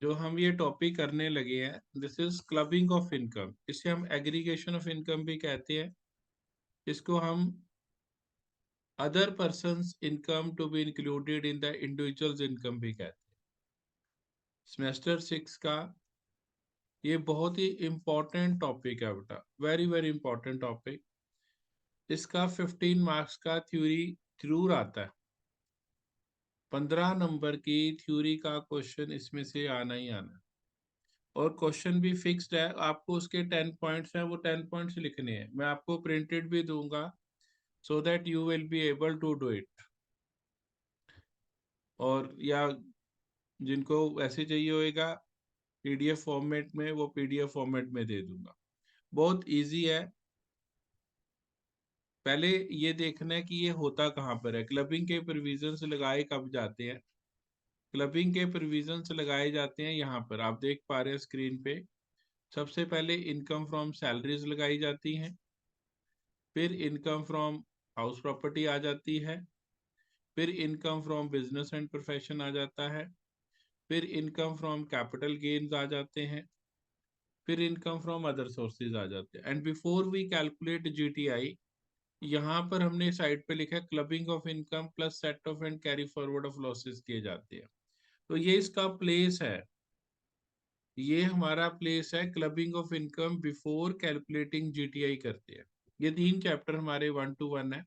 जो हम ये टॉपिक करने लगे हैं, this is clubbing of income. इसे हम एग्रीगेशन ऑफ इनकम भी कहते हैं। इसको हम other person's income to be included in the individual's income भी कहते हैं। सेमेस्टर 6 का ये बहुत ही इंपॉर्टेंट टॉपिक है बेटा, वेरी वेरी इंपॉर्टेंट टॉपिक। इसका 15 मार्क्स का थ्योरी जरूर आता है। 15 नंबर की थ्योरी का क्वेश्चन इसमें से आना ही आना है। और क्वेश्चन भी फिक्स्ड है, आपको उसके 10 पॉइंट्स हैं, वो 10 पॉइंट्स लिखने हैं। मैं आपको प्रिंटेड भी दूंगा so that you will be able to do it. और या जिनको ऐसे चाहिए होएगा पीडीएफ फॉर्मेट में, वो पीडीएफ फॉर्मेट में दे दूंगा। बहुत इजी है। पहले ये देखना है कि ये होता कहाँ पर है। क्लबिंग के प्रोविजंस लगाए कब जाते हैं? क्लबिंग के प्रोविजंस लगाए जाते हैं यहाँ पर, आप देख पा रहे हैं स्क्रीन पे। सबसे पहले इनकम फ्रॉम सैलरीज लगाई जाती हैं, फिर इनकम फ्रॉम हाउस प्रॉपर्टी आ जाती है, फिर income from business and profession आ जाता है, फिर इनकम फ्रॉम कैपिटल गेन्स आ जाते हैं, फिर इनकम फ्रॉम अदर सोर्सेज आ जाते हैं। And before we calculate GTI, यहाँ पर हमने साइड पे लिखा है clubbing of income plus set off and carry forward of losses किए जाते हैं। तो ये इसका प्लेस है, ये हमारा प्लेस है। Clubbing of income before calculating GTI करते हैं। ये 3 चैप्टर हमारे 1 to 1 है।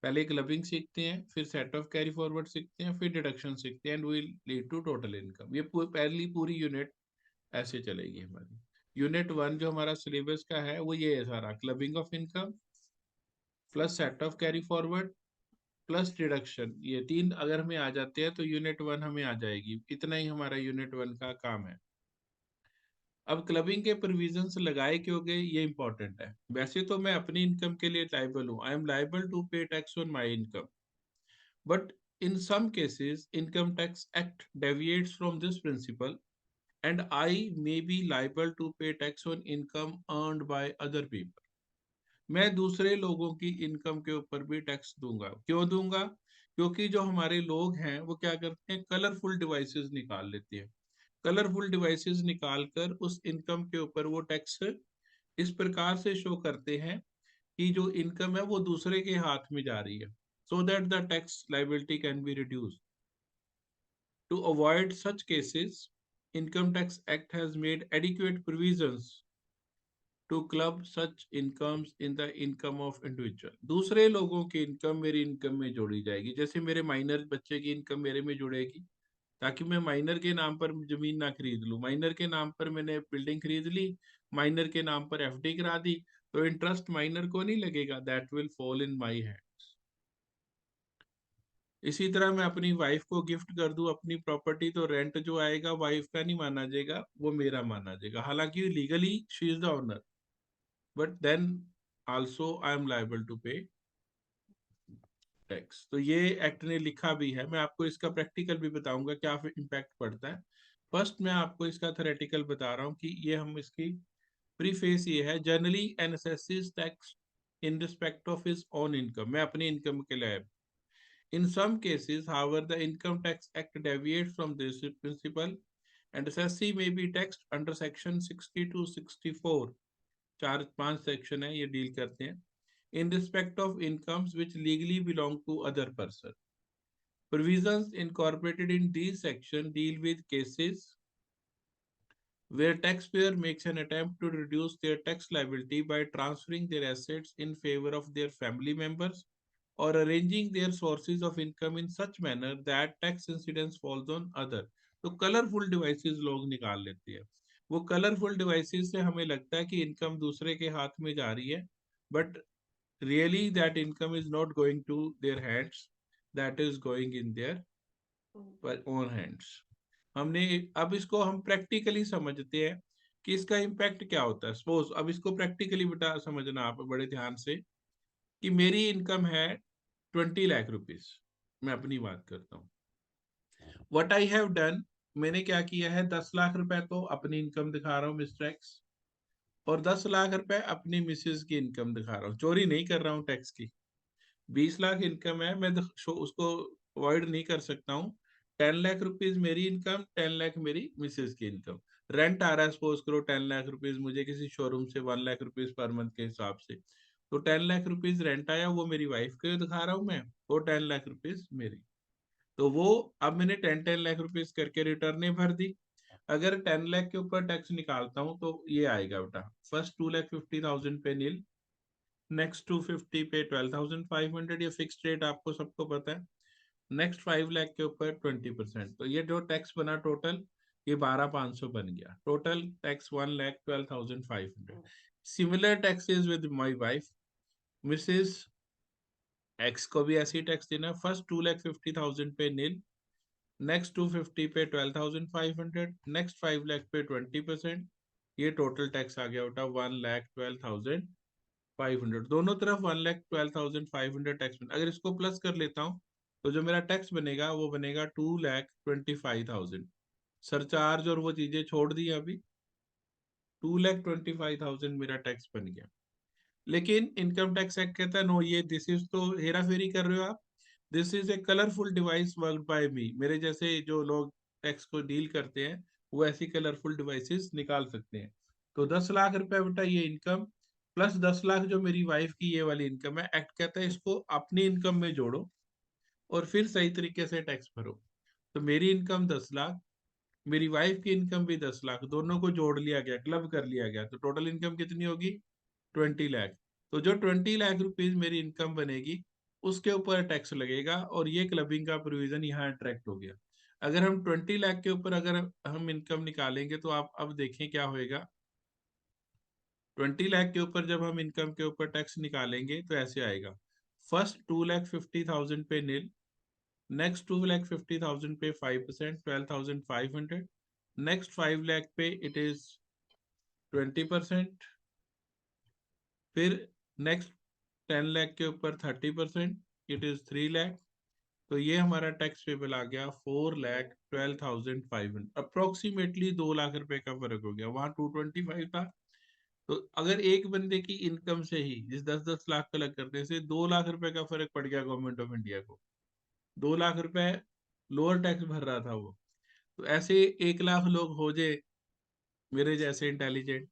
पहले क्लबिंग सीखते हैं, फिर सेट ऑफ कैरी फॉरवर्ड सीखते हैं, फिर डिडक्शन सीखते हैं, and will lead to total income. ये पहली पूरी यूनिट ऐसे चलेगी हमारी। यूनिट 1 जो हमारा सिलेबस का है वो ये है सारा, clubbing of income plus set of carry forward plus deduction. ये 3 अगर हमें आ जाते हैं तो यूनिट 1 हमें आ जाएगी। इतना ही हमारा यूनिट 1 का काम है। अब क्लबिंग के प्रोविजंस लगाए क्यों गए ये इंपॉर्टेंट है। वैसे तो मैं अपनी इनकम के लिए लाइबल हूँ, I am liable to pay tax on my income, but in some cases income tax act deviates from this principle and I may be liable to pay tax on income earned by other people। मैं दूसरे लोगों की income के ऊपर भी tax दूंगा। क्यों दूंगा? क्योंकि जो हमारे लोग हैं वो क्या करते हैं, कलरफुल डिवाइसेस निकाल लेते हैं। कलरफुल डिवाइसेस निकाल कर उस इनकम के ऊपर वो टैक्स इस प्रकार से शो करते हैं कि जो इनकम है वो दूसरे के हाथ में जा रही है, so that the tax liability can be reduced। To avoid such cases, Income Tax Act has made adequate provisions to club such incomes in the income of individual। दूसरे लोगों की इनकम मेरी इनकम में जोड़ी जाएगी। जैसे मेरे माइनर बच्चे की इनकम मेरे में जुड़ेगी, ताकि मैं माइनर के नाम पर जमीन ना खरीद लूं। माइनर के नाम पर मैंने बिल्डिंग खरीद ली, माइनर के नाम पर एफडी करा दी, तो इंटरेस्ट माइनर को नहीं लगेगा, that will fall in my hand. इसी तरह मैं अपनी वाइफ को गिफ्ट कर दूं अपनी प्रॉपर्टी, तो रेंट जो आएगा वाइफ का नहीं माना जाएगा, वो मेरा माना जाएगा। हालांकि legally she is the owner, but then also I am liable to pay tax. तो ये एक्ट ने लिखा भी है। मैं आपको इसका प्रैक्टिकल भी बताऊंगा क्या इम्पैक्ट पड़ता है। फर्स्ट मैं आपको इसका थ्योरेटिकल बता रहा हूँ कि ये हम इसकी प्रीफेस ये है, generally an assessee tax in respect of his own income. मैं अपनी इनकम के लिए, in some cases, however, the Income Tax Act deviates from this principle and assessee may be taxed under section 60 to 64। 4-5 section है, ये deal करते हैं। In respect of incomes which legally belong to other person। Provisions incorporated in these sections deal with cases where taxpayer makes an attempt to reduce their tax liability by transferring their assets in favor of their family members or arranging their sources of income in such manner that tax incidence falls on other। तो colourful devices लोग निकाल लेते हैं। वो colourful devices से हमें लगता है कि इनकम दूसरे के हाथ में जा रही है, but really that income is not going to their hands, that is going in their own hands. हमने अब इसको हम प्रैक्टिकली समझते हैं कि इसका इम्पैक्ट क्या होता है। सपोज अब इसको प्रैक्टिकली बेटा समझना आप बड़े ध्यान से, कि मेरी इनकम है 20 लाख रुपीज। मैं अपनी बात करता हूँ। व्हाट आई हैव डन, मैंने क्या किया है, 10 लाख रुपए तो अपनी इनकम दिखा रहा हूँ मिस्टर एक्स, और 10 लाख रुपए अपनी मिसेज की इनकम दिखा रहा हूँ। चोरी नहीं कर रहा हूँ टैक्स की। 20 लाख इनकम है, मैं उसको अवॉइड नहीं कर सकता हूँ। 10 लाख रुपीज मेरी इनकम, 10 लाख मेरी मिसेज की इनकम। रेंट आ रहा है सपोज करो 10 लाख रुपीज मुझे किसी शोरूम से, 1 लाख रुपीज पर मंथ के हिसाब से। तो 10 लाख रुपीज रेंट आया, वो मेरी वाइफ को दिखा रहा हूँ मैं, और 10 लाख रुपीज मेरी। तो वो अब मैंने 10 लाख रुपीज करके रिटर्न भर दी। अगर 10 लाख के ऊपर टैक्स निकालता हूँ तो ये आएगा बेटा, फर्स्ट 2,50,000 पे नील, नेक्स्ट 250 पे 12,500, ये फिक्स रेट आपको सबको पता है। नेक्स्ट 5 लाख के ऊपर 20%। तो ये जो टैक्स बना टोटल, ये 12,500 बन गया। Total tax 1,12,500। Similar taxes with my wife, Mrs x को भी ऐसी टैक्स देना। फर्स्ट 2,50,000 पे नील, नेक्स्ट 250 पे 12,500, नेक्स्ट 5 लाख पे 20%। ये टोटल टैक्स आ गया बेटा 1,12,500। दोनों तरफ 1,12,500 टैक्स बन। अगर इसको प्लस कर लेता हूँ तो जो मेरा टैक्स बनेगा वो बनेगा 2,25,000। सरचार्ज और वो चीजें छोड़ दी अभी, 2,25,000 मेरा टैक्स बन गया। लेकिन इनकम टैक्स एक्ट कहता है नो, ये दिस इज तो हेरा फेरी कर रहे हो आप। This is a colourful device work by me. मेरे जैसे जो लोग टैक्स को डील करते हैं वो ऐसी कलरफुल डिवाइसेस निकाल सकते हैं। तो 10 लाख रुपए बेटा ये इनकम, प्लस 10 लाख जो मेरी वाइफ की ये वाली इनकम है, एक्ट कहता है इसको अपनी इनकम में जोड़ो और फिर सही तरीके से टैक्स भरो। तो मेरी इनकम 10 लाख, मेरी वाइफ की इनकम भी 10 लाख, दोनों को जोड़ लिया गया, क्लब कर लिया गया, तो टोटल इनकम कितनी होगी? 20 लाख। तो जो 20 लाख रुपीज मेरी इनकम बनेगी उसके ऊपर टैक्स लगेगा, और ये क्लबिंग का प्रोविजन यहाँ अट्रैक्ट हो गया। अगर हम 20 लाख के ऊपर अगर हम इनकम निकालेंगे तो आप अब देखें क्या होएगा। 20 लाख के ऊपर जब हम इनकम के ऊपर टैक्स निकालेंगे तो ऐसे आएगा, फर्स्ट 2,50,000 पे नील, नेक्स्ट 2,50,000 पे 5%, 12,500, नेक्स्ट 5 लाख पे इट इज 20%, फिर नेक्स्ट 10 लाख के ऊपर 30%, इट इज 3 लाख। तो ये हमारा टैक्स पेबल आ गया 4,12,500, अप्रोक्सीमेटली 2 लाख रुपए का फर्क हो गया, वहां 225 था। तो अगर एक बंदे की इनकम से ही जिस 10-10 लाख का अलग करने से 2 लाख रुपए का फर्क पड़ गया गवर्नमेंट ऑफ इंडिया को, 2 लाख रुपए लोअर टैक्स भर रहा था वो। तो ऐसे 1 लाख लोग हो जाए मेरे जैसे इंटेलिजेंट,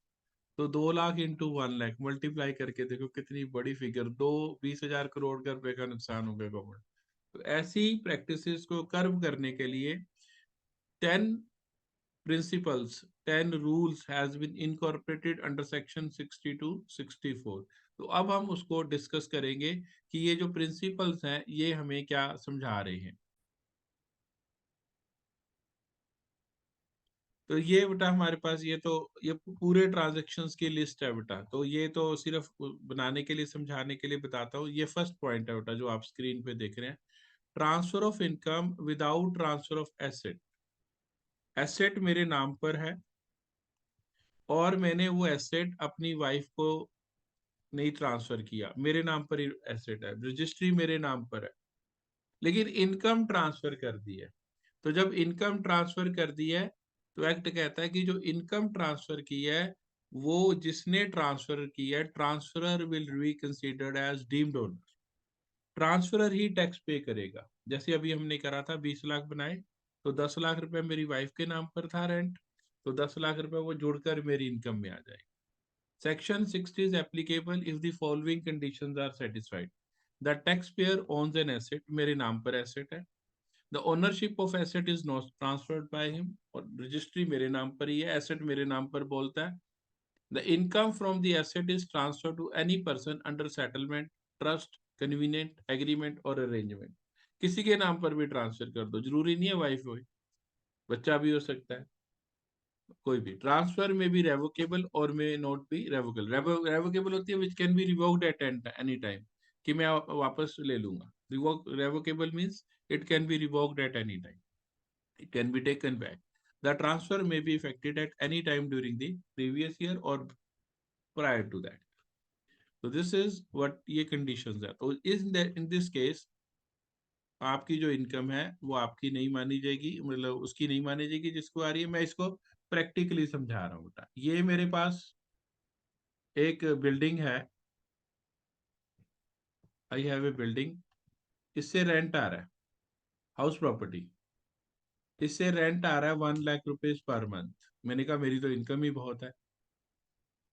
तो 2 लाख इंटू 1 लाख मल्टीप्लाई करके देखो कितनी बड़ी फिगर, 20,000 करोड़ का रुपए का नुकसान हो गया गवर्नमेंट। तो ऐसी प्रैक्टिसेस को कर्व करने के लिए 10 principles, 10 rules has been incorporated under section 62, 64। तो अब हम उसको डिस्कस करेंगे कि ये जो प्रिंसिपल्स हैं ये हमें क्या समझा रहे हैं। तो ये बेटा हमारे पास ये पूरे ट्रांजेक्शन्स की लिस्ट है बेटा। तो ये तो सिर्फ बनाने के लिए, समझाने के लिए बताता हूँ। ये फर्स्ट पॉइंट है बेटा जो आप स्क्रीन पे देख रहे हैं, transfer of income without transfer of asset. Asset मेरे नाम पर है और मैंने वो एसेट अपनी वाइफ को नहीं ट्रांसफर किया, मेरे नाम पर ही एसेट है, रजिस्ट्री मेरे नाम पर है, लेकिन इनकम ट्रांसफर कर दी है। तो जब इनकम ट्रांसफर कर दी है तो एक्ट कहता है कि जो इनकम ट्रांसफर की है वो जिसने ट्रांसफर किया है, transferor will be considered as deemed owner. Transferor ही टैक्स पे करेगा। जैसे अभी हमने करा था 20 लाख बनाए, तो 10 लाख रुपए मेरी वाइफ के नाम पर था रेंट, तो 10 लाख रुपए वो जुड़कर मेरी इनकम में आ जाएगा। Section 60 is applicable if the following conditions are satisfied. The taxpayer owns an asset, मेरे नाम पर asset है। The ownership of asset is not transferred by him, और रजिस्ट्री मेरे नाम पर ही है, asset मेरे नाम पर बोलता है। The income from the asset is transferred to any person under settlement, trust, convenient, agreement और arrangement। किसी के नाम पर भी ट्रांसफर कर दो, जरूरी नहीं है वाइफ हो, बच्चा भी हो सकता है, कोई भी। ट्रांसफर में भी रेवोकेबल और में नॉट बी रेवोकेबल। रेवोकेबल होती है which can be revoked at any time, कि मैं वापस ले लूंगा। Revocable means it can be revoked at any time, it can be taken back. The transfer may be effected at any time during the previous year और prior to that. तो this is what ये conditions है। तो in this case आपकी जो income है वो आपकी नहीं मानी जाएगी, मतलब उसकी नहीं मानी जाएगी जिसको आ रही है। मैं इसको प्रैक्टिकली समझा रहा हूँ बेटा। ये मेरे पास एक बिल्डिंग है, आई हैव ए बिल्डिंग, इससे रेंट आ रहा है, हाउस प्रॉपर्टी। इससे रेंट आ रहा है 1 लाख रुपीज पर मंथ। मैंने कहा मेरी तो इनकम ही बहुत है।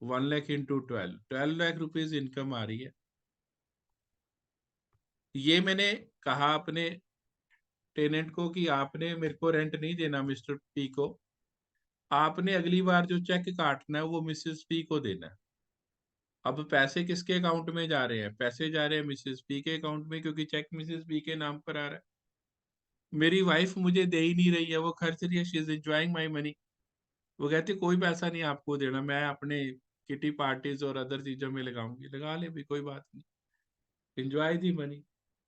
1 lakh into 12 lakh rupees income आ रही है। ये मैंने कहा अपने टेनेंट को कि आपने मेरे को रेंट नहीं देना मिस्टर पी को, आपने अगली बार जो चेक काटना है वो मिसेस पी को देना है। अब पैसे किसके अकाउंट में जा रहे हैं? पैसे जा रहे हैं मिसेस पी के अकाउंट में, क्योंकि चेक मिसेस पी के नाम पर आ रहा है। मेरी वाइफ मुझे दे ही नहीं रही है, वो खर्च रही है, she is enjoying my money. वो कहती कोई पैसा नहीं आपको देना, मैं अपने किटी पार्टीज और अदर चीजों में लगाऊंगी। लगा ले भी, कोई बात नहीं, एंजॉय दी मनी।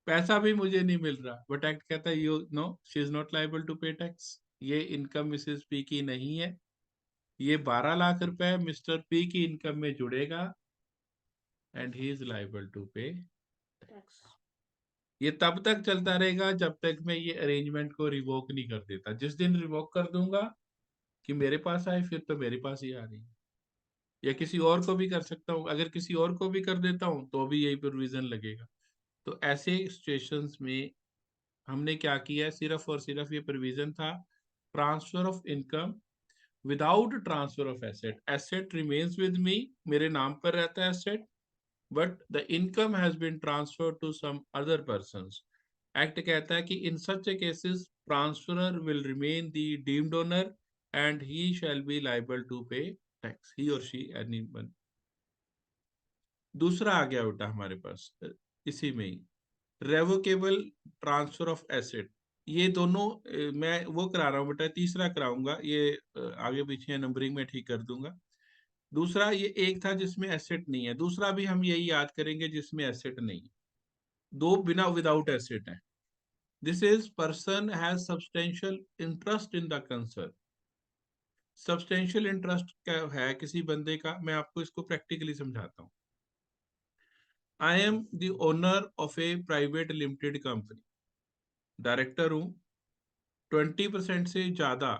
पैसा भी मुझे नहीं मिल रहा, बट एक्ट कहता है you know she is not liable to pay tax. ये इनकम मिसेस पी की नहीं है। ये 12 लाख रुपए मिस्टर पी की इनकम में जुड़ेगा and he is liable to pay tax. ये तब तक चलता रहेगा जब तक मैं ये अरेंजमेंट को रिवोक नहीं कर देता। जिस दिन रिवोक कर दूंगा कि मेरे पास आए, फिर तो मेरे पास ही आ रही है। या किसी और को भी कर सकता हूँ, अगर किसी और को भी कर देता हूँ तो भी यही प्रोविजन लगेगा। तो ऐसे सिचुएशंस में हमने क्या किया है, सिर्फ और सिर्फ ये प्रोविजन था transfer of income without transfer of asset. Asset remains with me, मेरे नाम पर रहता है asset, but the income has been transferred to some other persons. Act कहता है कि in such a cases transferrer will remain the deemed owner and he shall be liable to pay tax, he और she anyone. दूसरा आ गया बेटा हमारे पास इसी में ही, रेवोकेबल ट्रांसफर ऑफ एसेट। ये दोनों मैं वो करा रहा हूँ बेटा, तीसरा कराऊंगा ये, आगे पीछे नंबरिंग में ठीक कर दूंगा। दूसरा ये एक था जिसमें एसेट नहीं है, दूसरा भी हम यही याद करेंगे जिसमें एसेट नहीं है। दो बिना विदाउट एसेट है। This is person has substantial interest in the concern. Substantial interest क्या है किसी बंदे का, मैं आपको इसको प्रैक्टिकली समझाता हूँ। I am the owner of A private limited company, director हूँ। 20% से ज्यादा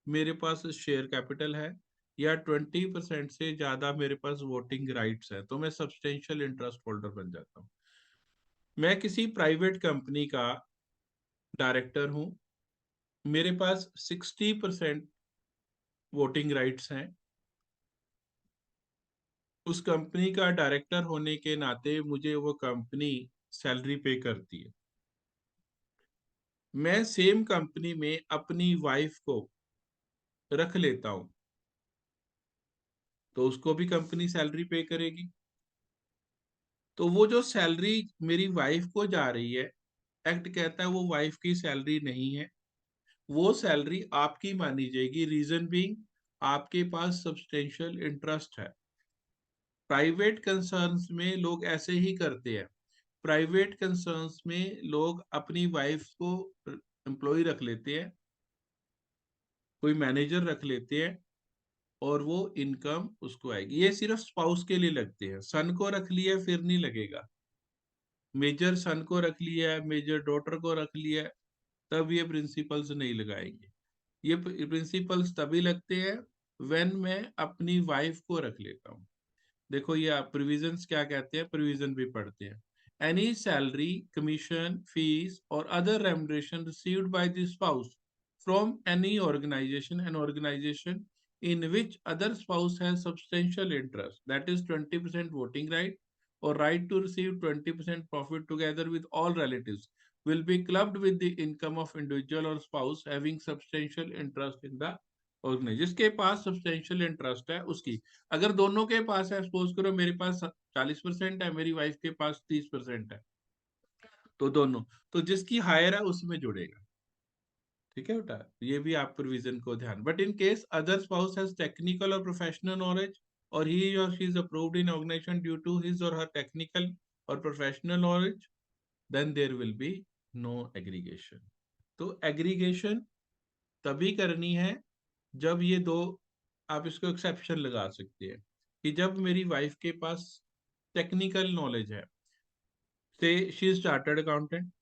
मेरे पास शेयर कैपिटल है, या 20% से ज्यादा मेरे पास वोटिंग राइट्स है, तो मैं सब्सटेंशियल इंटरेस्ट होल्डर बन जाता हूँ। मैं किसी प्राइवेट कंपनी का डायरेक्टर हूँ, मेरे पास 60% वोटिंग राइट्स हैं। उस कंपनी का डायरेक्टर होने के नाते मुझे वो कंपनी सैलरी पे करती है। मैं सेम कंपनी में अपनी वाइफ को रख लेता हूं, तो उसको भी कंपनी सैलरी पे करेगी। तो वो जो सैलरी मेरी वाइफ को जा रही है, एक्ट कहता है वो वाइफ की सैलरी नहीं है, वो सैलरी आपकी मानी जाएगी। रीजन बीइंग आपके पास सब्सटेंशियल इंटरेस्ट है। प्राइवेट कंसर्न्स में लोग ऐसे ही करते हैं। प्राइवेट कंसर्न्स में लोग अपनी वाइफ को एम्प्लॉय रख लेते हैं, कोई मैनेजर रख लेते हैं, और वो इनकम उसको आएगी। ये सिर्फ स्पाउस के लिए लगते हैं, सन को रख लिया फिर नहीं लगेगा। मेजर सन को रख लिया है, मेजर डॉटर को रख लिया है, तब ये प्रिंसिपल्स नहीं लगाएंगे। ये प्रिंसिपल्स तभी लगते हैं व्हेन मैं अपनी वाइफ को रख लेता हूँ। देखो ये आप प्रोविजंस क्या कहते हैं, प्रोविजन भी पढ़ते हैं। Any salary, commission, fees or other remuneration received by the spouse from any organisation and organisation in which other spouse has substantial interest, that is 20% voting right or right to receive 20% profit together with all relatives, will be clubbed with the income of individual or spouse having substantial interest in the organization। जिसके पास substantial interest है उसकी, अगर दोनों के पास है, suppose करो मेरे पास 40% है, मेरी वाइफ के पास 30% है, तो दोनों, तो जिसकी हायर है उसमें जुड़ेगा। ठीक है बेटा, ये भी आप प्रोविजन को ध्यान। But in case other spouse has technical or professional knowledge or he और she is approved in organisation due to his or her technical or professional knowledge, then there will be no aggregation. तो aggregation तभी करनी है जब ये दो, आप इसको एक्सेप्शन लगा सकते हैं कि जब मेरी वाइफ के पास टेक्निकल नॉलेज है, say she is chartered accountant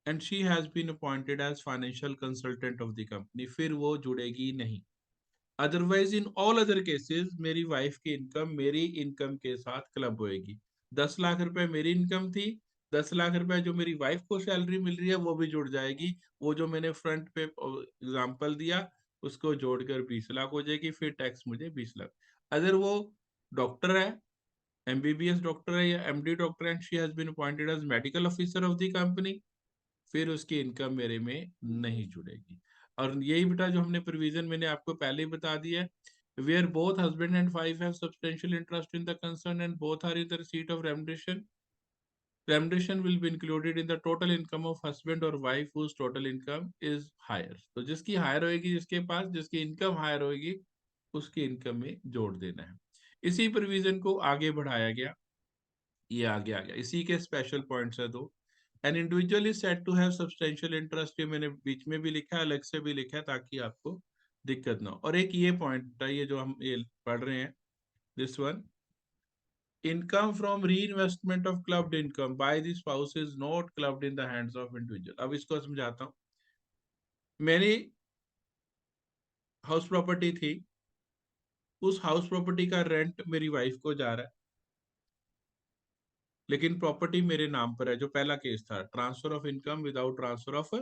and she has been appointed as financial consultant of the company, फिर वो जुड़ेगी नहीं। Otherwise in all other cases मेरी वाइफ की इनकम मेरी इनकम के साथ क्लब होएगी। 10 लाख रुपए मेरी इनकम थी, 10 लाख रुपए जो मेरी वाइफ को सैलरी मिल रही है वो भी जुड़ जाएगी। वो जो मैंने फ्रंट पे एग्जांपल दिया उसको जोड़कर 20 लाख हो जाएगी, फिर टैक्स मुझे 20 लाख। अगर वो डॉक्टर है, एमबीबीएस डॉक्टर है या MD doctor and she has been appointed as medical officer of the company, फिर उसकी इनकम मेरे में नहीं जुड़ेगी। और यही बेटा जो हमने प्रोविजन मैंने आपको पहले ही बता दिया है, where both husband and wife have substantial interest in the concern and both are in the receipt of remuneration, remuneration will be included in the total income of husband or wife whose total income is higher। तो जिसकी higher होएगी, जिसके पास जिसकी income higher होएगी उसकी income में जोड़ देना है। इसी प्रोविजन को आगे बढ़ाया गया, ये आगे आ गया, इसी के स्पेशल पॉइंट्स है दो। An individual is said to have substantial interest, ये मैंने बीच में भी लिखा है, अलग से भी लिखा है ताकि आपको दिक्कत ना हो। और एक ये पॉइंट है, ये जो हम ये पढ़ रहे हैं, this one, income from reinvestment of clubbed income by the spouse is not clubbed in the hands of individual। अब इसको समझाता हूँ। मेरी हाउस प्रॉपर्टी थी, उस हाउस प्रॉपर्टी का रेंट मेरी वाइफ को जा रहा है, लेकिन प्रॉपर्टी मेरे नाम पर है, जो पहला केस था, transfer of income without transfer of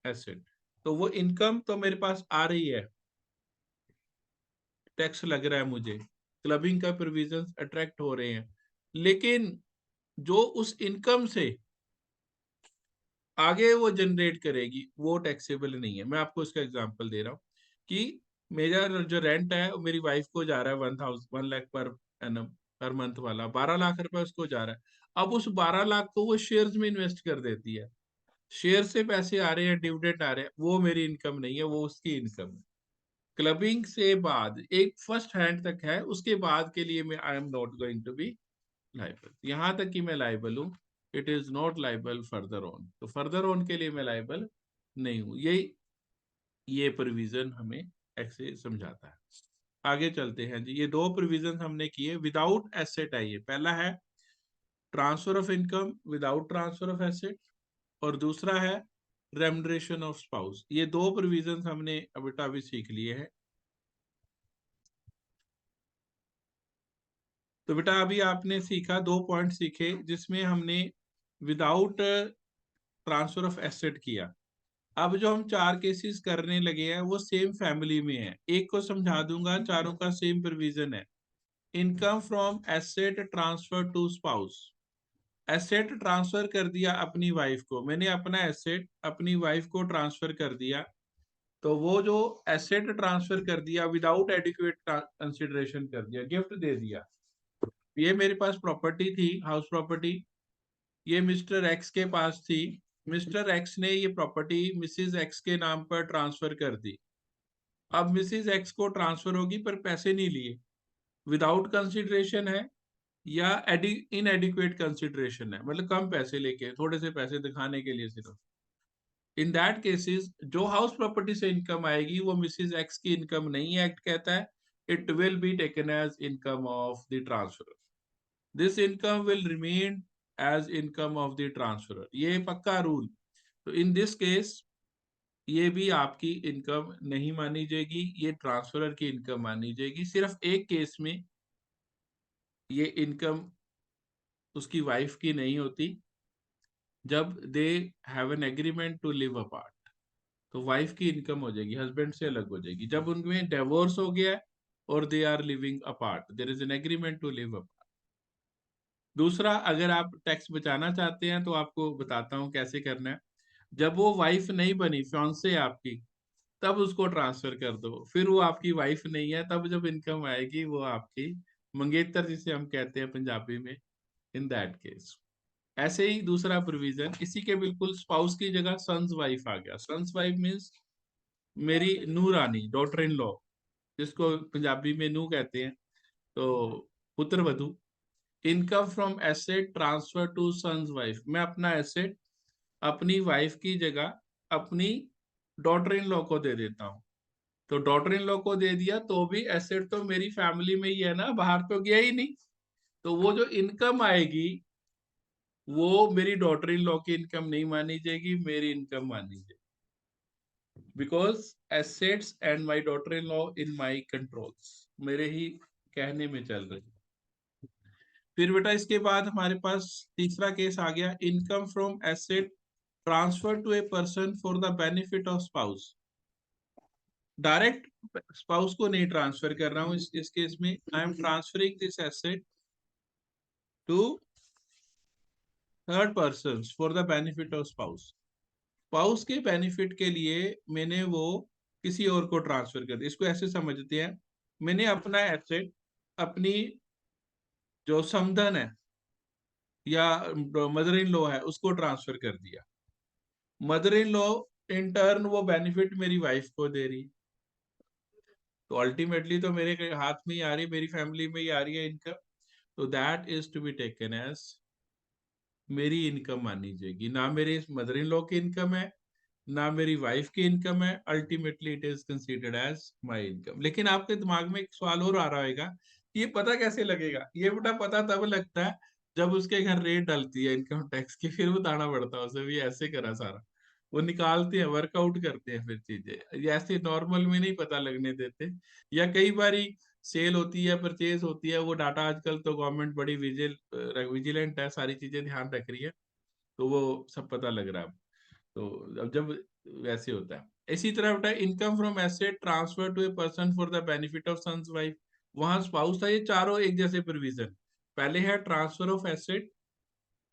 asset. तो वो इनकम तो मेरे पास आ रही है, टैक्स लग रहा है मुझे, क्लबिंग का प्रोविजंस अट्रैक्ट हो रहे हैं, लेकिन जो उस इनकम से आगे वो जनरेट करेगी वो टैक्सेबल नहीं है। मैं आपको इसका एग्जांपल दे रहा हूँ कि मेरा जो रेंट है वो मेरी वाइफ को जा रहा है 1 lakh per annum, per month वाला 12 लाख रुपए उसको जा रहा है। अब उस 12 लाख को वो शेयर्स में इन्वेस्ट कर देती है, शेयर से पैसे आ रहे हैं, डिविडेंड आ रहे हैं, वो मेरी इनकम नहीं है, वो उसकी इनकम है। क्लबिंग से बाद एक फर्स्ट हैंड तक है, उसके बाद के लिए मैं I am not going to be liable, यहाँ तक कि मैं लाइबल हूँ, it is not liable further on. तो फर्दर ऑन के लिए मैं लाइबल नहीं हूँ। ये प्रोविजन हमें ऐसे समझाता है। आगे चलते हैं जी। ये दो प्रोविजन हमने किए, विदाउट एसेट है, ये पहला है transfer of income without transfer of asset, और दूसरा है रेमुनरेशन ऑफ स्पाउस। ये दो प्रोविजन हमने बेटा अभी सीख लिए हैं। तो बेटा अभी आपने सीखा, दो पॉइंट सीखे जिसमें हमने विदाउट ट्रांसफर ऑफ एसेट किया। अब जो हम चार केसेस करने लगे हैं वो सेम फैमिली में है, एक को समझा दूंगा, चारों का सेम प्रोविजन है। Income from asset transfer to spouse, asset transfer कर दिया अपनी वाइफ को, मैंने अपना एसेट अपनी वाइफ को ट्रांसफर कर दिया, तो वो जो एसेट ट्रांसफर कर दिया विदाउट एडिक्वेट कंसिडरेशन कर दिया, गिफ्ट दे दिया। ये मेरे पास प्रॉपर्टी थी, हाउस प्रॉपर्टी, ये मिस्टर एक्स के पास थी, मिस्टर एक्स ने ये प्रॉपर्टी मिसिज एक्स के नाम पर ट्रांसफर कर दी। अब मिसिज एक्स को ट्रांसफर होगी पर पैसे नहीं लिए, विदाउट कंसिडरेशन है या इनएडिक्वेट कंसिडरेशन है, मतलब कम पैसे लेके, थोड़े से पैसे दिखाने के लिए सिर्फ। इन दैट केसेस जो हाउस प्रॉपर्टी से इनकम आएगी वो मिसिज एक्स की इनकम नहीं है, एक्ट कहता है it will be taken as income of the transfer, this income will remain as income of the transfer, ये पक्का रूल। तो इन दिस केस ये भी आपकी इनकम नहीं मानी जाएगी, ये ट्रांसफरर की इनकम मानी जाएगी। सिर्फ एक केस में ये इनकम उसकी वाइफ की नहीं होती, जब they have an agreement to live apart, तो वाइफ की इनकम हो जाएगी, हस्बैंड से अलग हो जाएगी। जब उनमें डिवोर्स हो गया और they are living apart, there is an agreement to live apart. दूसरा, अगर आप टैक्स बचाना चाहते हैं तो आपको बताता हूँ कैसे करना है। जब वो वाइफ नहीं बनी, फियांसे आपकी, तब उसको ट्रांसफर कर दो, फिर वो आपकी वाइफ नहीं है, तब जब इनकम आएगी वो आपकी मंगेतर जिसे हम कहते हैं पंजाबी में, इन दैट केस। ऐसे ही दूसरा प्रोविजन इसी के बिल्कुल, स्पाउस की जगह सन्स वाइफ आ गया। सन्स वाइफ मीन्स मेरी नू रानी, डॉटर इन लॉ, जिसको पंजाबी में नू कहते हैं, तो पुत्र वधु। Income from asset transfer to son's wife, मैं अपना एसेट अपनी वाइफ की जगह अपनी डॉटर इन लॉ को दे देता हूँ। तो डॉटर इन लॉ को दे दिया तो भी एसेट तो मेरी फैमिली में ही है ना, बाहर तो गया ही नहीं। तो वो जो इनकम आएगी वो मेरी डॉटर इन लॉ की इनकम नहीं मानी जाएगी, मेरी इनकम मानी जाएगी, because assets and my daughter in law in my controls, मेरे ही कहने में चल रही। फिर बेटा इसके बाद हमारे पास तीसरा केस आ गया, income from asset transfer to a person for the benefit of spouse. Direct spouse को नहीं ट्रांसफर कर रहा हूं इस केस में, I am transferring this asset to third person for the benefit of spouse. Spouse के बेनिफिट के लिए मैंने वो किसी और को ट्रांसफर कर दिया। इसको ऐसे समझते हैं, मैंने अपना एसेट अपनी जो समधन है या मदर इन लॉ है उसको ट्रांसफर कर दिया। Mother in law in turn वो बेनिफिट मेरी वाइफ को दे रही, तो अल्टीमेटली तो मेरे हाथ में ही आ रही, मेरी फैमिली में ही आ रही है इनकम। तो that is to be taken as मेरी इनकम मानी जाएगी, ना मेरे मदर इन लॉ की इनकम है ना मेरी वाइफ की इनकम है, ultimately it is considered as my income. लेकिन आपके दिमाग में एक सवाल और आ रहा होगा, ये पता कैसे लगेगा? ये बेटा पता तब लगता है जब उसके घर रेट डलती है इनकम टैक्स की, फिर बताना पड़ता है उसे भी ऐसे करा सारा, वो निकालते हैं, वर्कआउट करते हैं फिर चीजें, ये ऐसे नॉर्मल में नहीं पता लगने देते। या कई बारी सेल होती है, परचेज होती है, वो डाटा आजकल तो गवर्नमेंट बड़ी विजिलेंट है, सारी चीजें ध्यान रख रही है, तो वो सब पता लग रहा है। तो अब जब वैसे होता है, इसी तरह बेटा income from asset transfer to a person for the benefit of son's wife, वहां स्पाउस था, ये चारों एक जैसे प्रोविजन। पहले है transfer of asset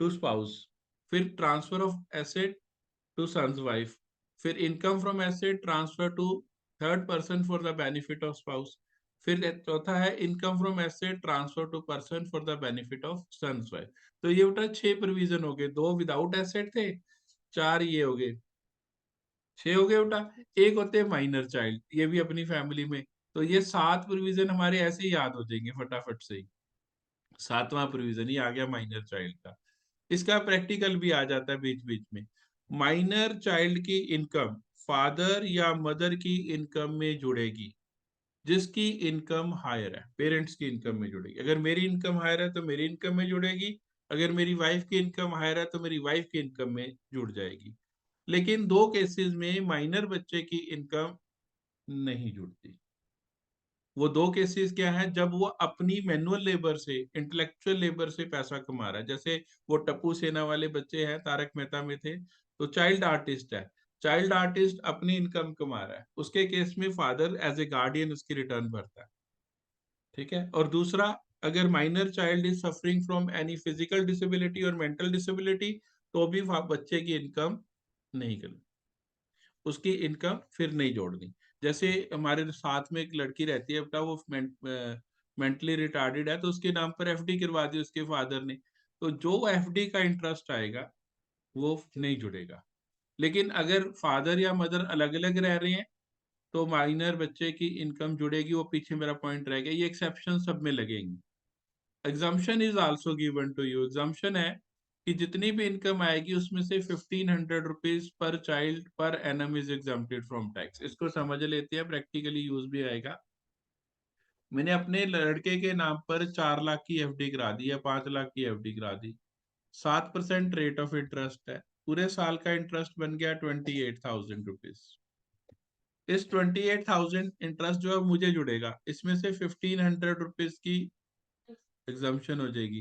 to spouse, फिर transfer of asset to son's wife, फिर income from asset transfer to third person for the benefit of spouse, फिर चौथा है income from asset transfer to person for the benefit of son's wife. तो ये बेटा 6 provision हो गए, 2 without asset थे, 4 ये हो गए, 6 हो गए बेटा। एक होते हैं माइनर चाइल्ड, ये भी अपनी फैमिली में, तो ये 7 प्रोविजन हमारे ऐसे ही याद हो जाएंगे फटाफट से ही। 7वां प्रोविजन ये आ गया माइनर चाइल्ड का। इसका प्रैक्टिकल भी आ जाता है बीच बीच में। माइनर चाइल्ड की इनकम फादर या मदर की इनकम में जुड़ेगी, जिसकी इनकम हायर है पेरेंट्स की इनकम में जुड़ेगी। अगर मेरी इनकम हायर है तो मेरी इनकम में जुड़ेगी, अगर मेरी वाइफ की इनकम हायर है तो मेरी वाइफ की इनकम में जुड़ जाएगी। लेकिन 2 केसेस में माइनर बच्चे की इनकम नहीं जुड़ती। वो 2 केसेस क्या है, जब वो अपनी मैनुअल लेबर से, इंटेलेक्चुअल लेबर से पैसा कमा रहा है, जैसे वो टप्पू सेना वाले बच्चे हैं, तारक मेहता में थे, तो चाइल्ड आर्टिस्ट है, चाइल्ड आर्टिस्ट अपनी इनकम कमा रहा है, उसके केस में फादर एज ए गार्डियन उसकी रिटर्न भरता है, ठीक है। और दूसरा, अगर minor child is suffering from any physical disability और मेंटल डिसेबिलिटी, तो भी बच्चे की इनकम नहीं करनी, उसकी इनकम फिर नहीं जोड़नी। जैसे हमारे साथ में एक लड़की रहती है बेटा, वो मेंटली रिटार्डेड है, तो उसके नाम पर एफडी करवा दी उसके फादर ने, तो जो एफडी का इंटरेस्ट आएगा वो नहीं जुड़ेगा। लेकिन अगर फादर या मदर अलग अलग रह रहे हैं तो माइनर बच्चे की इनकम जुड़ेगी, वो पीछे मेरा पॉइंट रह गया, ये एक्सेप्शन सब में लगेंगे। Exemption is also given to you, exemption है कि जितनी भी इनकम आएगी उसमें से 1500 rupees per child per annum is exempted from tax. इसको समझ लेते हैं, प्रैक्टिकली यूज भी आएगा। मैंने अपने लड़के के नाम पर 4 लाख की एफडी करा दी या 5 लाख की एफडी करा दी, 7% रेट ऑफ इंटरेस्ट है, पूरे साल का इंटरेस्ट बन गया 28,000 रुपीज। इस 28,000 इंटरेस्ट जो है मुझे जुड़ेगा, इसमें से 1500 रुपीज की एग्जाम्पशन हो जाएगी,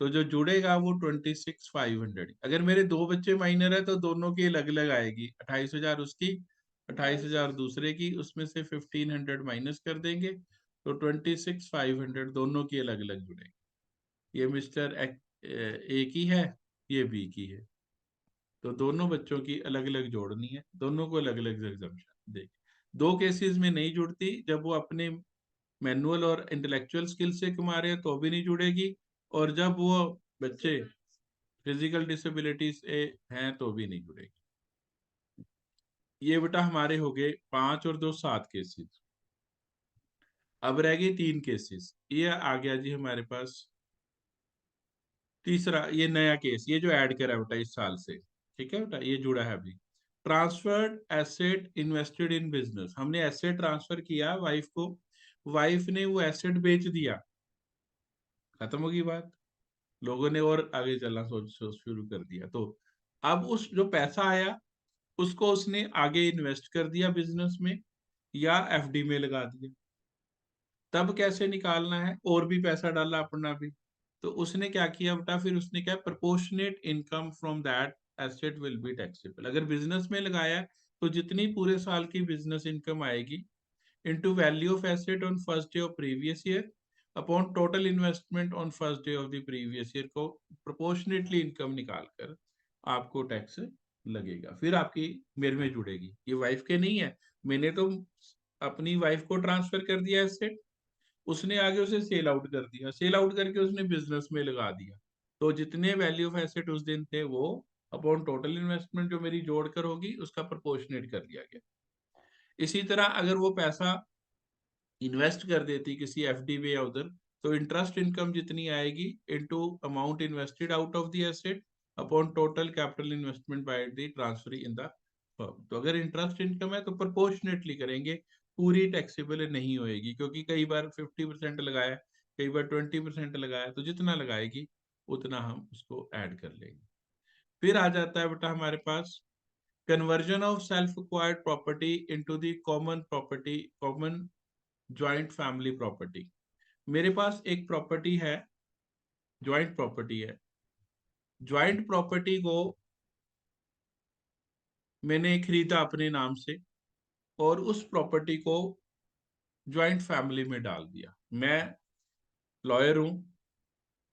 तो जो जुड़ेगा वो 26,500। अगर मेरे 2 बच्चे माइनर है तो दोनों की अलग अलग आएगी, 28,000 उसकी, 28,000 दूसरे की, उसमें से 1500 माइनस कर देंगे, तो 26,500 दोनों की अलग अलग जुड़ेगी। ये मिस्टर ए की है, ये बी की है, तो दोनों बच्चों की अलग अलग जोड़नी है, दोनों को अलग अलग एग्जाम्पशन देगी। 2 केसेस में नहीं जुड़ती, जब वो अपने मैनुअल और इंटेलेक्चुअल स्किल से कमा रहे हैं तो भी नहीं जुड़ेगी, और जब वो बच्चे फिजिकल डिसेबिलिटीज से हैं तो भी नहीं जुड़ेगी। ये बेटा हमारे हो गए 5 और 2 7 केसेस। अब रह गए 3 केसेस, ये आ गया जी हमारे पास तीसरा, ये नया केस, ये जो ऐड करा बेटा इस साल से, ठीक है बेटा, ये जुड़ा है अभी। Transferred asset invested in business, हमने एसेट ट्रांसफर किया वाइफ को, वाइफ ने वो एसेट बेच दिया, खत्म होगी बात, लोगों ने और आगे चलना सोच शुरू कर दिया, तो अब उस जो पैसा आया उसको उसने आगे इन्वेस्ट कर दिया बिजनेस में या एफडी में लगा दिया। तब कैसे निकालना है, और भी पैसा डाला अपना भी, तो उसने क्या किया बेटा, फिर उसने क्या, proportionate income from that asset will be taxable. अगर बिजनेस में लगाया तो जितनी पूरे साल की बिजनेस इनकम आएगी into value of asset on first day of previous year upon total investment on first day of the previous year को proportionately income निकाल कर आपको टैक्स लगेगा। फिर आपकी मेरे में जुड़ेगी, ये वाइफ के नहीं है। मैंने तो अपनी वाइफ को ट्रांसफर कर दिया एसेट, उसने आगे उसे सेल आउट कर दिया, सेल आउट करके उसने बिजनेस में लगा दिया। तो जितने वैल्यू ऑफ एसेट उस दिन थे वो अपॉन टोटल इन्वेस्टमेंट जो मेरी जोड़कर होगी उसका प्रोपोर्शनेट कर दिया गया। इसी तरह अगर वो पैसा इन्वेस्ट कर देती किसी एफडी में या उधर, तो इंटरेस्ट इनकम जितनी आएगी into amount invested out of the asset upon total capital investment by the transfer in the firm. तो अगर इंटरेस्ट इनकम है तो प्रोपोर्शनेटली करेंगे, पूरी टैक्सेबल नहीं होएगी, क्योंकि कई बार 50% लगाया, कई बार 20% लगाया, तो जितना लगाएगी उतना हम उसको ऐड कर लेंगे। फिर आ जाता है बेटा हमारे पास conversion of self acquired property into the common property, common joint family property. मेरे पास एक प्रॉपर्टी है, ज्वाइंट प्रॉपर्टी है। ज्वाइंट प्रॉपर्टी को मैंने खरीदा अपने नाम से और उस प्रॉपर्टी को ज्वाइंट फैमिली में डाल दिया। मैं लॉयर हूं,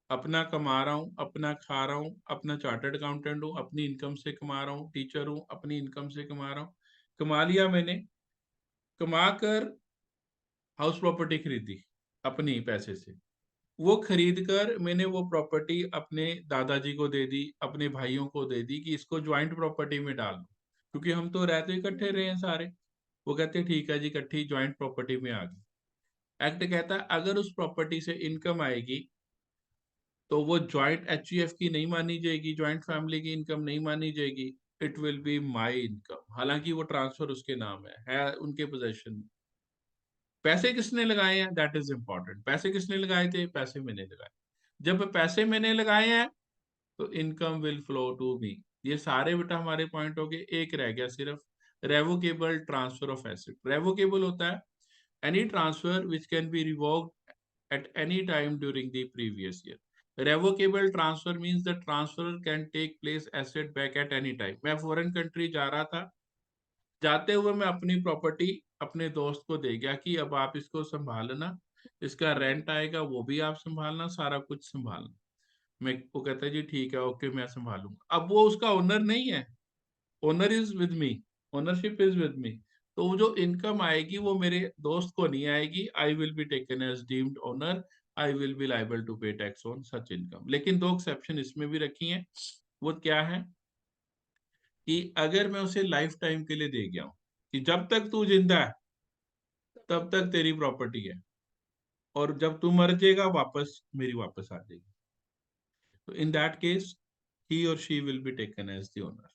अपना कमा रहा हूं, अपना खा रहा हूं, अपना चार्टर्ड अकाउंटेंट हूं, अपनी इनकम से कमा रहा हूं, टीचर हूं, अपनी इनकम से कमा रहा हूं। कमा लिया मैंने, कमा कर हाउस प्रॉपर्टी खरीदी अपनी पैसे से। वो खरीद कर मैंने वो प्रॉपर्टी अपने दादाजी को दे दी, अपने भाइयों को दे दी कि इसको ज्वाइंट प्रॉपर्टी में डाल दो, क्योंकि हम तो रहते इकट्ठे रहे हैं सारे। वो कहते ठीक है जी, इकट्ठी ज्वाइंट प्रॉपर्टी में आ गई। एक्ट कहता है अगर उस प्रॉपर्टी से इनकम आएगी तो वो ज्वाइंट एचयूएफ की नहीं मानी जाएगी, ज्वाइंट फैमिली की इनकम नहीं मानी जाएगी, it will be my income. हालांकि वो ट्रांसफर उसके नाम है उनके पोजेशन में। पैसे किसने लगाए हैं, दैट इज इंपॉर्टेंट। पैसे किसने लगाए थे, पैसे मैंने लगाए। जब पैसे मैंने लगाए हैं तो income will flow to me. ये सारे बेटा हमारे पॉइंट हो गए। एक रह गया सिर्फ, revocable transfer of asset. Revocable होता है any transfer which can be revoked at any time during the previous year. Revocable transfer means the transfer can take place asset back at any time. मैं foreign country जा रहा था, जाते हुए मैं अपनी प्रॉपर्टी अपने दोस्त को दे गया कि अब आप इसको संभालना, इसका रेंट आएगा वो भी आप संभालना, सारा कुछ संभालना। मैं वो कहता है जी ठीक है, ओके मैं संभालूंगा। अब वो उसका ओनर नहीं है, owner is with me, ownership is with me. तो वो जो इनकम आएगी वो मेरे दोस्त को नहीं आएगी। I will be taken as deemed owner, I will be liable to pay tax on such income. लेकिन दो एक्सेप्शन इसमें भी रखी हैं। वो क्या है कि अगर मैं उसे लाइफ टाइम के लिए दे गया हूं कि जब तक तू जिंदा है तब तक तेरी प्रॉपर्टी है, और जब तू मर जाएगा वापस मेरी वापस आ जाएगी, तो इन दैट केस ही और she will be taken as the owner.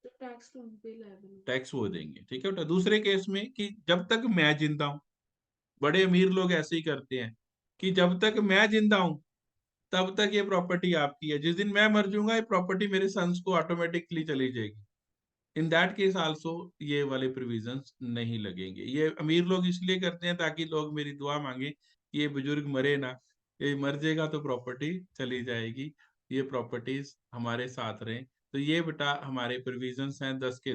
तो टैक्स तो उन पे लायबल। टैक्स वो देंगे, ठीक है बेटा। दूसरे केस में कि जब तक मैं जिंदा हूं, बड़े अमीर लोग ऐसे ही करते हैं कि जब तक मैं जिंदा हूं तब तक ये प्रॉपर्टी आपकी है, जिस दिन मैं मर जाऊंगा ये प्रॉपर्टी मेरे सन्स को ऑटोमेटिकली चली जाएगी। इन दैट केस आल्सो ये वाले प्रोविजंस नहीं लगेंगे। ये अमीर लोग इसलिए करते हैं ताकि लोग मेरी दुआ मांगे कि ये बुजुर्ग मरे ना, ये मर जाएगा तो प्रॉपर्टी चली जाएगी, ये प्रॉपर्टीज हमारे साथ रहें। तो ये बेटा हमारे प्रोविजंस हैं 10 के